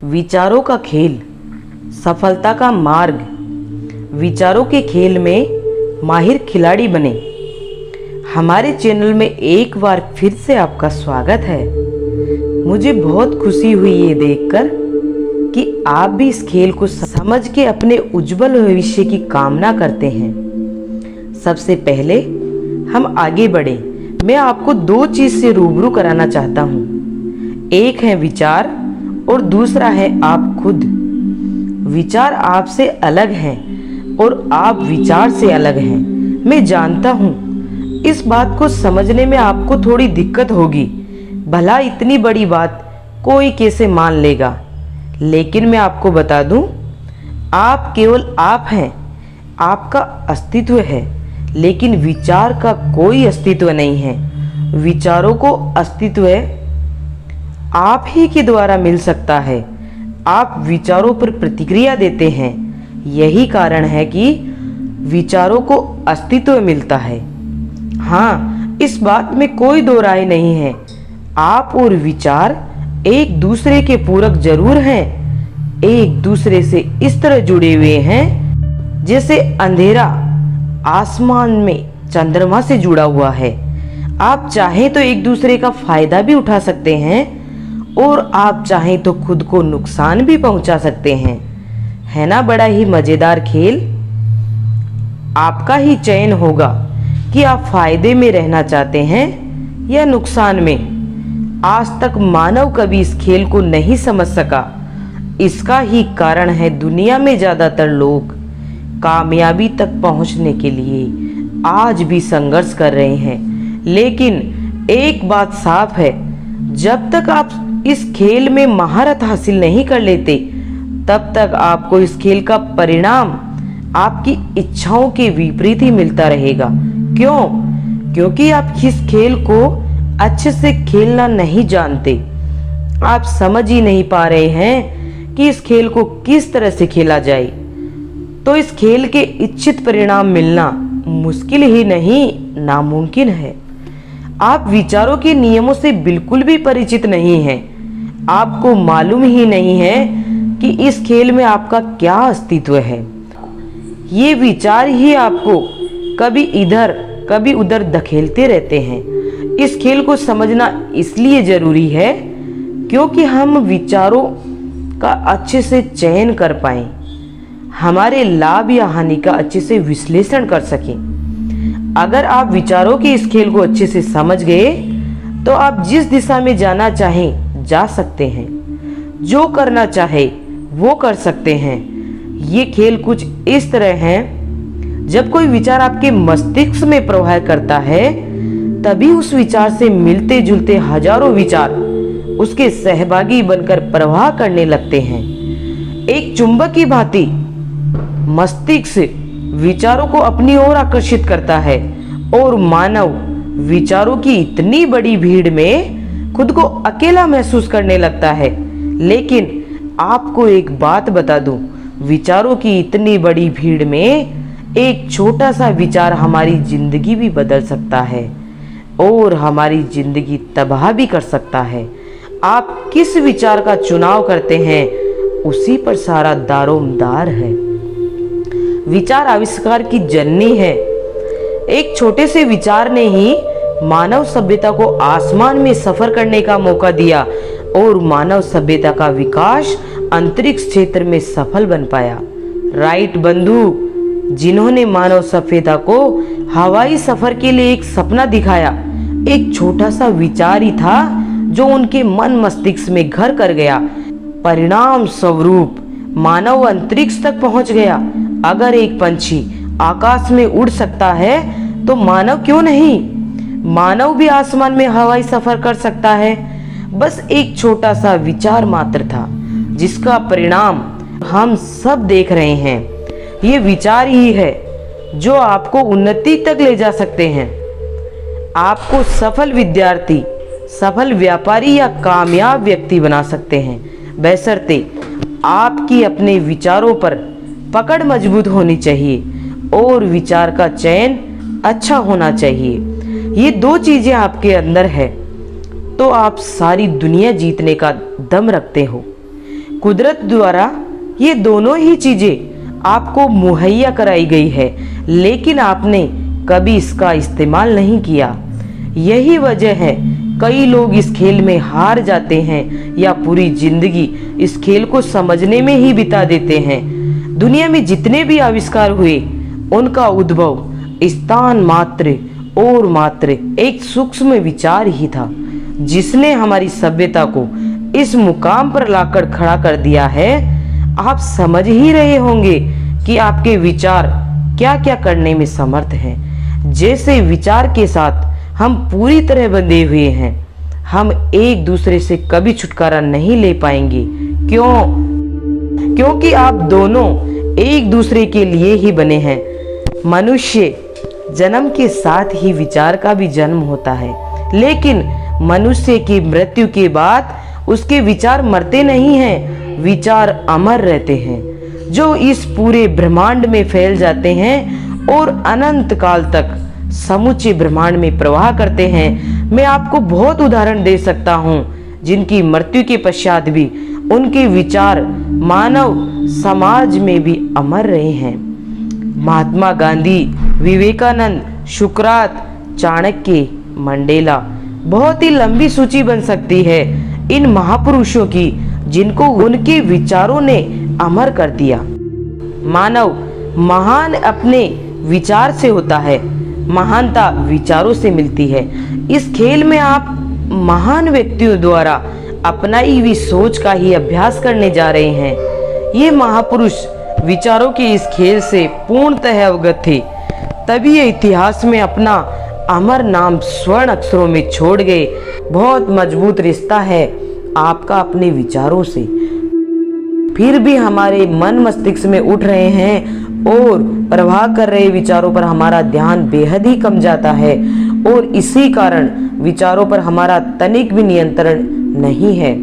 विचारों का खेल, सफलता का मार्ग। विचारों के खेल में माहिर खिलाड़ी बने। हमारे चैनल में एक बार फिर से आपका स्वागत है। मुझे बहुत खुशी हुई ये देखकर कि आप भी इस खेल को समझ के अपने उज्जवल भविष्य की कामना करते हैं। सबसे पहले हम आगे बढ़े, मैं आपको दो चीज से रूबरू कराना चाहता हूँ। एक है विचार और दूसरा है आप खुद। विचार आपसे अलग हैं और आप विचार से अलग हैं। मैं जानता हूँ इस बात को समझने में आपको थोड़ी दिक्कत होगी। भला इतनी बड़ी बात कोई कैसे मान लेगा, लेकिन मैं आपको बता दूं, आप केवल आप हैं। आपका अस्तित्व है, लेकिन विचार का कोई अस्तित्व नहीं है। विचारों को अस्तित्व आप ही के द्वारा मिल सकता है। आप विचारों पर प्रतिक्रिया देते हैं, यही कारण है कि विचारों को अस्तित्व मिलता है। हाँ, इस बात में कोई दो राय नहीं है। आप और विचार एक दूसरे के पूरक जरूर हैं, एक दूसरे से इस तरह जुड़े हुए हैं जैसे अंधेरा आसमान में चंद्रमा से जुड़ा हुआ है। आप चाहें तो एक दूसरे का फायदा भी उठा सकते हैं और आप चाहें तो खुद को नुकसान भी पहुंचा सकते हैं। है ना बड़ा ही मजेदार खेल। आपका ही चयन होगा कि आप फायदे में रहना चाहते हैं या नुकसान में। आज तक मानव कभी इस खेल को नहीं समझ सका। इसका ही कारण है दुनिया में ज्यादातर लोग कामयाबी तक पहुंचने के लिए आज भी संघर्ष कर रहे हैं। लेकिन एक बात साफ है, जब तक आप इस खेल में महारत हासिल नहीं कर लेते, तब तक आपको इस खेल का परिणाम आपकी इच्छाओं के विपरीत ही मिलता रहेगा। क्यों? क्योंकि आप इस खेल को अच्छे से खेलना नहीं जानते। आप समझ ही नहीं पा रहे हैं कि इस खेल को किस तरह से खेला जाए। तो इस खेल के इच्छित परिणाम मिलना मुश्किल ही नहीं, नामुमकिन है। आप विचारों के नियमों से बिल्कुल भी परिचित नहीं हैं। आपको मालूम ही नहीं है कि इस खेल में आपका क्या अस्तित्व है। ये विचार ही आपको कभी इधर कभी उधर धकेलते रहते हैं। इस खेल को समझना इसलिए जरूरी है क्योंकि हम विचारों का अच्छे से चयन कर पाएं, हमारे लाभ या हानि का अच्छे से विश्लेषण कर सकें। अगर आप विचारों के इस खेल को अच्छे से समझ गए तो आप जिस दिशा में जाना चाहें जा सकते हैं, जो करना चाहे वो कर सकते हैं। ये खेल कुछ इस तरह है, जब कोई विचार आपके मस्तिष्क में प्रवाह करता है, तभी उस विचार से मिलते जुलते हजारों विचार उसके सहभागी बनकर प्रवाह करने लगते हैं। एक चुंबक की भांति मस्तिष्क विचारों को अपनी ओर आकर्षित करता है और मानव विचारों की इतनी बड़ी भीड़ में खुद को अकेला महसूस करने लगता है। लेकिन आपको एक बात बता दूं, विचारों की इतनी बड़ी भीड़ में एक छोटा सा विचार हमारी जिंदगी भी बदल सकता है और हमारी जिंदगी तबाह भी कर सकता है। आप किस विचार का चुनाव करते हैं, उसी पर सारा दारोमदार है। विचार आविष्कार की जननी है। एक छोटे से विचार ने ही मानव सभ्यता को आसमान में सफर करने का मौका दिया और मानव सभ्यता का विकास अंतरिक्ष क्षेत्र में सफल बन पाया। राइट बंधु, जिन्होंने मानव सभ्यता को हवाई सफर के लिए एक सपना दिखाया, एक छोटा सा विचार ही था जो उनके मन मस्तिष्क में घर कर गया। परिणाम स्वरूप मानव अंतरिक्ष तक पहुंच गया। अगर एक पंछी आकाश में उड़ सकता है तो मानव क्यों नहीं? मानव भी आसमान में हवाई सफर कर सकता है। बस एक छोटा सा विचार मात्र था, जिसका परिणाम हम सब देख रहे हैं। ये विचार ही है जो आपको उन्नति तक ले जा सकते हैं। आपको सफल विद्यार्थी, सफल व्यापारी या कामयाब व्यक्ति बना सकते हैं, बशर्ते आपकी अपने विचारों पर पकड़ मजबूत होनी चाहिए और विचार का चयन अच्छा होना चाहिए। ये दो चीजें आपके अंदर है तो आप सारी दुनिया जीतने का दम रखते हो। कुदरत द्वारा ये दोनों ही चीजें आपको मुहैया कराई गई है, लेकिन आपने कभी इसका इस्तेमाल नहीं किया। यही वजह है कई लोग इस खेल में हार जाते हैं या पूरी जिंदगी इस खेल को समझने में ही बिता देते हैं। दुनिया में जितने भी आविष्कार हुए उनका उद्भव स्थान मात्र और मात्र एक सूक्ष्म विचार ही था, जिसने हमारी सभ्यता को इस मुकाम पर लाकर खड़ा कर दिया है। आप समझ ही रहे होंगे कि आपके विचार क्या क्या करने में समर्थ हैं। जैसे विचार के साथ हम पूरी तरह बंधे हुए हैं, हम एक दूसरे से कभी छुटकारा नहीं ले पाएंगे। क्योंकि आप दोनों एक दूसरे के लिए ही बने हैं। मनुष्य जन्म के साथ ही विचार का भी जन्म होता है, लेकिन मनुष्य की मृत्यु के बाद उसके विचार मरते नहीं हैं, विचार अमर रहते हैं, जो इस पूरे ब्रह्मांड में फैल जाते हैं और अनंत काल तक समूचे ब्रह्मांड में प्रवाह करते हैं। मैं आपको बहुत उदाहरण दे सकता हूँ जिनकी मृत्यु के पश्चात भी उनके विचार मानव समाज में भी अमर रहे हैं। महात्मा गांधी, विवेकानंद, सुकरात, चाणक्य, मंडेला, बहुत ही लंबी सूची बन सकती है इन महापुरुषों की, जिनको उनके विचारों ने अमर कर दिया। मानव महान अपने विचार से होता है, महानता विचारों से मिलती है। इस खेल में आप महान व्यक्तियों द्वारा अपनाई हुई सोच का ही अभ्यास करने जा रहे हैं। ये महापुरुष विचारों के इस खेल से पूर्णतः अवगत थे, तभी ये इतिहास में अपना अमर नाम स्वर्ण अक्षरों में छोड़ गए। बहुत मजबूत रिश्ता है आपका अपने विचारों से। फिर भी हमारे मन मस्तिष्क में उठ रहे हैं और प्रवाह कर रहे विचारों पर हमारा ध्यान बेहद ही कम जाता है, और इसी कारण विचारों पर हमारा तनिक भी नियंत्रण नहीं है।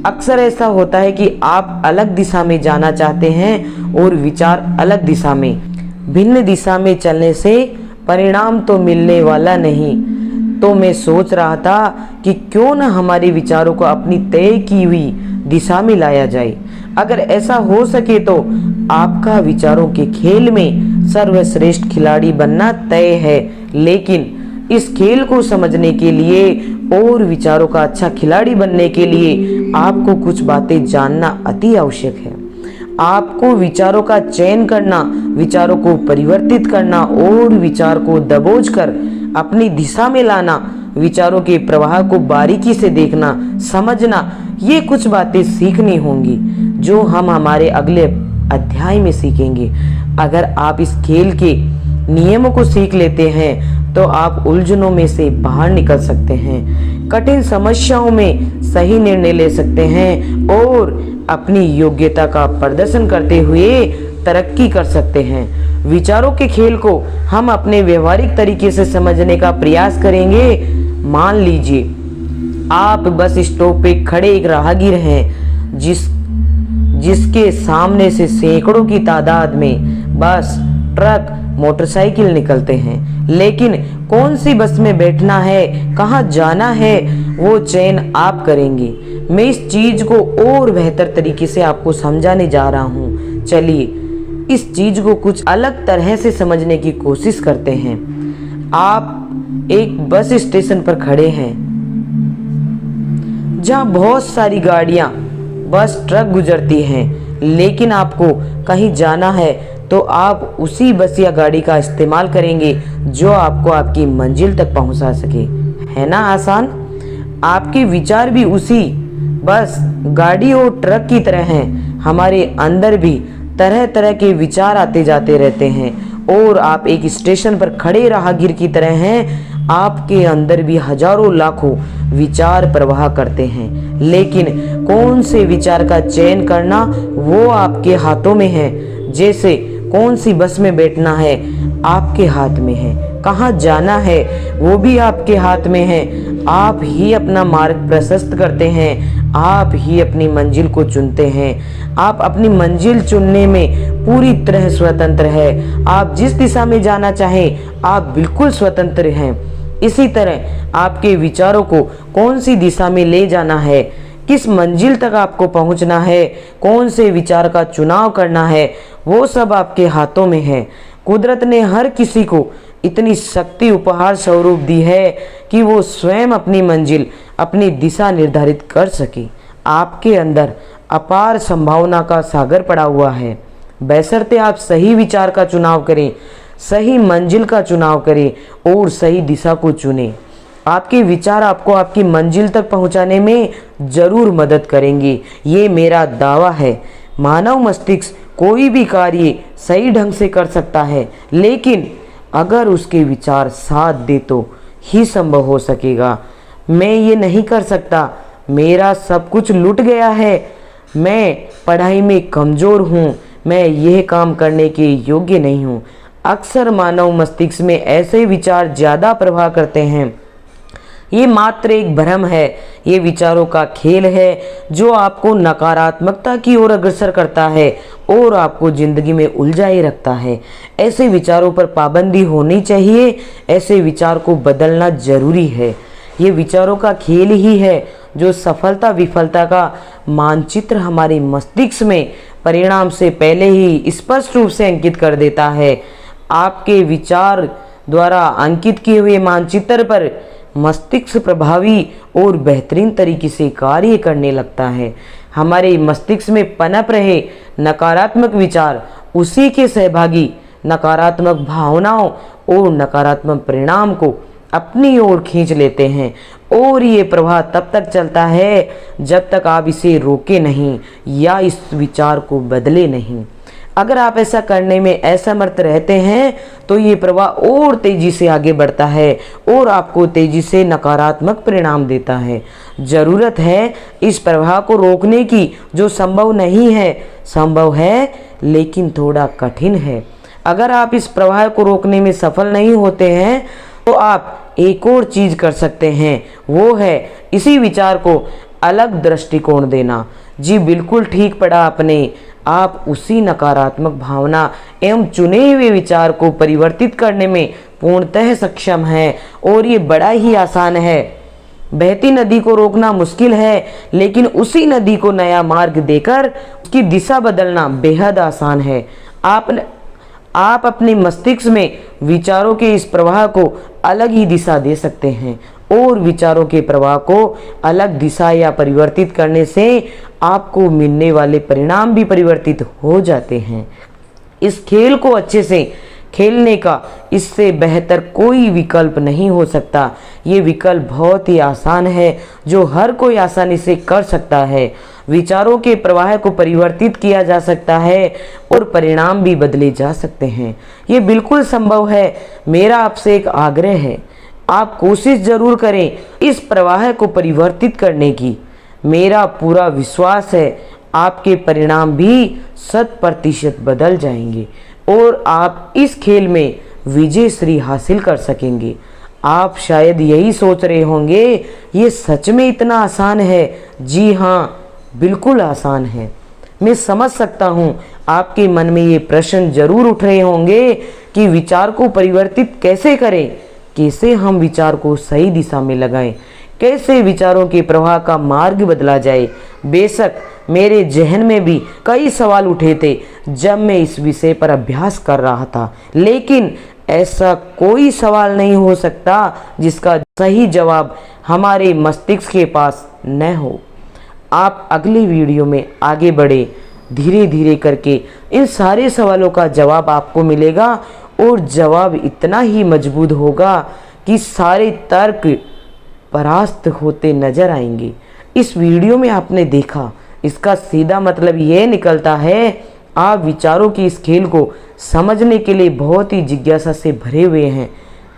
अक्सर ऐसा होता है कि आप अलग दिशा में जाना चाहते हैं और विचार अलग दिशा में। भिन्न दिशा में चलने से परिणाम तो मिलने वाला नहीं। तो मैं सोच रहा था कि क्यों न हमारे विचारों को अपनी तय की हुई दिशा में लाया जाए। अगर ऐसा हो सके तो आपका विचारों के खेल में सर्वश्रेष्ठ खिलाड़ी बनना तय है, लेकिन इस खेल को समझने के लिए और विचारों का अच्छा खिलाड़ी बनने के लिए आपको कुछ बातें जानना अति आवश्यक है। आपको विचारों का चयन करना, विचारों को परिवर्तित करना और विचार को दबोचकर अपनी दिशा में लाना, विचारों के प्रवाह को बारीकी से देखना, समझना, ये कुछ बातें सीखनी होंगी जो हम हमारे अगले अध्याय में सीखेंगे। अगर आप इस खेल के नियमों को सीख लेते हैं तो आप उलझनों में से बाहर निकल सकते हैं, कठिन समस्याओं में सही निर्णय ले सकते हैं और अपनी योग्यता का प्रदर्शन करते हुए तरक्की कर सकते हैं। विचारों के खेल को हम अपने व्यवहारिक तरीके से समझने का प्रयास करेंगे। मान लीजिए आप बस स्टॉप पे खड़े एक राहगीर हैं जिसके सामने से सैकड़ों की तादाद में बस, ट्रक, मोटरसाइकिल निकलते हैं, लेकिन कौन सी बस में बैठना है, कहाँ जाना है, वो चयन आप करेंगे। मैं इस चीज को और बेहतर तरीके से आपको समझाने जा रहा हूँ। चलिए इस चीज को कुछ अलग तरह से समझने की कोशिश करते हैं। आप एक बस स्टेशन पर खड़े हैं जहाँ बहुत सारी गाड़ियाँ, बस, ट्रक गुजरती हैं, लेकिन आपको कहीं जाना है तो आप उसी बस या गाड़ी का इस्तेमाल करेंगे जो आपको आपकी मंजिल तक पहुंचा सके। है ना आसान? आपके विचार भी उसी बस, गाड़ी और ट्रक की तरह हैं। हमारे अंदर भी तरह तरह के विचार आते जाते रहते हैं और आप एक स्टेशन पर खड़े राहगीर की तरह हैं। आपके अंदर भी हजारों लाखों विचार प्रवाह करते हैं, लेकिन कौन से विचार का चयन करना वो आपके हाथों में है। जैसे कौन सी बस में बैठना है आपके हाथ में है, कहाँ जाना है वो भी आपके हाथ में है। आप ही अपना मार्ग प्रशस्त करते हैं, आप ही अपनी मंजिल को चुनते हैं। आप अपनी मंजिल चुनने में पूरी तरह स्वतंत्र है। आप जिस दिशा में जाना चाहें आप बिल्कुल स्वतंत्र हैं। इसी तरह आपके विचारों को कौन सी दिशा में ले जाना है किस मंजिल तक आपको पहुंचना है, कौन से विचार का चुनाव करना है, वो सब आपके हाथों में है। कुदरत ने हर किसी को इतनी शक्ति उपहार स्वरूप दी है कि वो स्वयं अपनी मंजिल, अपनी दिशा निर्धारित कर सके। आपके अंदर अपार संभावना का सागर पड़ा हुआ है, बशर्ते आप सही विचार का चुनाव करें, सही मंजिल का चुनाव करें और सही दिशा को चुनें। आपके विचार आपको आपकी मंजिल तक पहुंचाने में जरूर मदद करेंगे, ये मेरा दावा है। मानव मस्तिष्क कोई भी कार्य सही ढंग से कर सकता है, लेकिन अगर उसके विचार साथ दे तो ही संभव हो सकेगा। मैं ये नहीं कर सकता, मेरा सब कुछ लुट गया है, मैं पढ़ाई में कमज़ोर हूँ, मैं यह काम करने के योग्य नहीं हूँ। अक्सर मानव मस्तिष्क में ऐसे विचार ज़्यादा प्रभाव करते हैं। ये मात्र एक भ्रम है, ये विचारों का खेल है जो आपको नकारात्मकता की ओर अग्रसर करता है और आपको जिंदगी में उलझाए रखता है। ऐसे विचारों पर पाबंदी होनी चाहिए, ऐसे विचार को बदलना जरूरी है। ये विचारों का खेल ही है जो सफलता विफलता का मानचित्र हमारे मस्तिष्क में परिणाम से पहले ही स्पष्ट रूप से अंकित कर देता है। आपके विचार द्वारा अंकित किए हुए मानचित्र पर मस्तिष्क प्रभावी और बेहतरीन तरीके से कार्य करने लगता है। हमारे मस्तिष्क में पनप रहे नकारात्मक विचार उसी के सहभागी नकारात्मक भावनाओं और नकारात्मक परिणाम को अपनी ओर खींच लेते हैं और ये प्रवाह तब तक चलता है जब तक आप इसे रोके नहीं या इस विचार को बदले नहीं। अगर आप ऐसा करने में असमर्थ रहते हैं तो ये प्रवाह और तेजी से आगे बढ़ता है और आपको तेजी से नकारात्मक परिणाम देता है। ज़रूरत है इस प्रवाह को रोकने की, जो संभव नहीं है, संभव है लेकिन थोड़ा कठिन है। अगर आप इस प्रवाह को रोकने में सफल नहीं होते हैं तो आप एक और चीज़ कर सकते हैं, वो है इसी विचार को अलग दृष्टिकोण देना। जी बिल्कुल ठीक पढ़ा आपने। आप उसी नकारात्मक भावना एवं चुने हुए विचार को परिवर्तित करने में पूर्णतः सक्षम हैं और ये बड़ा ही आसान है। बहती नदी को रोकना मुश्किल है, लेकिन उसी नदी को नया मार्ग देकर उसकी दिशा बदलना बेहद आसान है। आप अपने मस्तिष्क में विचारों के इस प्रवाह को अलग ही दिशा दे सकते हैं और विचारों के प्रवाह को अलग दिशा या परिवर्तित करने से आपको मिलने वाले परिणाम भी परिवर्तित हो जाते हैं। इस खेल को अच्छे से खेलने का इससे बेहतर कोई विकल्प नहीं हो सकता। ये विकल्प बहुत ही आसान है जो हर कोई आसानी से कर सकता है। विचारों के प्रवाह को परिवर्तित किया जा सकता है और परिणाम भी बदले जा सकते हैं। ये बिल्कुल संभव है। मेरा आपसे एक आग्रह है, आप कोशिश जरूर करें इस प्रवाह को परिवर्तित करने की। मेरा पूरा विश्वास है आपके परिणाम भी 100% बदल जाएंगे और आप इस खेल में विजय श्री हासिल कर सकेंगे। आप शायद यही सोच रहे होंगे, ये सच में इतना आसान है? जी हाँ, बिल्कुल आसान है। मैं समझ सकता हूँ आपके मन में ये प्रश्न जरूर उठ रहे होंगे कि विचार को परिवर्तित कैसे करें, कैसे हम विचार को सही दिशा में लगाएं, कैसे विचारों के प्रवाह का मार्ग बदला जाए। बेशक मेरे जहन में भी कई सवाल उठे थे जब मैं इस विषय पर अभ्यास कर रहा था, लेकिन ऐसा कोई सवाल नहीं हो सकता जिसका सही जवाब हमारे मस्तिष्क के पास न हो। आप अगली वीडियो में आगे बढ़े, धीरे धीरे करके इन सारे सवालों का जवाब आपको मिलेगा और जवाब इतना ही मजबूत होगा कि सारे तर्क परास्त होते नजर आएंगे। इस वीडियो में आपने देखा, इसका सीधा मतलब यह निकलता है आप विचारों की इस खेल को समझने के लिए बहुत ही जिज्ञासा से भरे हुए हैं।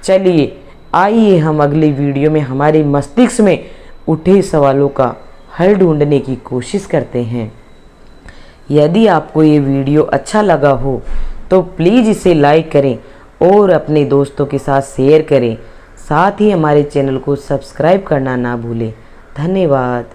चलिए आइए हम अगले वीडियो में हमारे मस्तिष्क में उठे सवालों का हल ढूंढने की कोशिश करते हैं। यदि आपको ये वीडियो अच्छा लगा हो तो प्लीज़ इसे लाइक करें और अपने दोस्तों के साथ शेयर करें। साथ ही हमारे चैनल को सब्सक्राइब करना ना भूलें। धन्यवाद।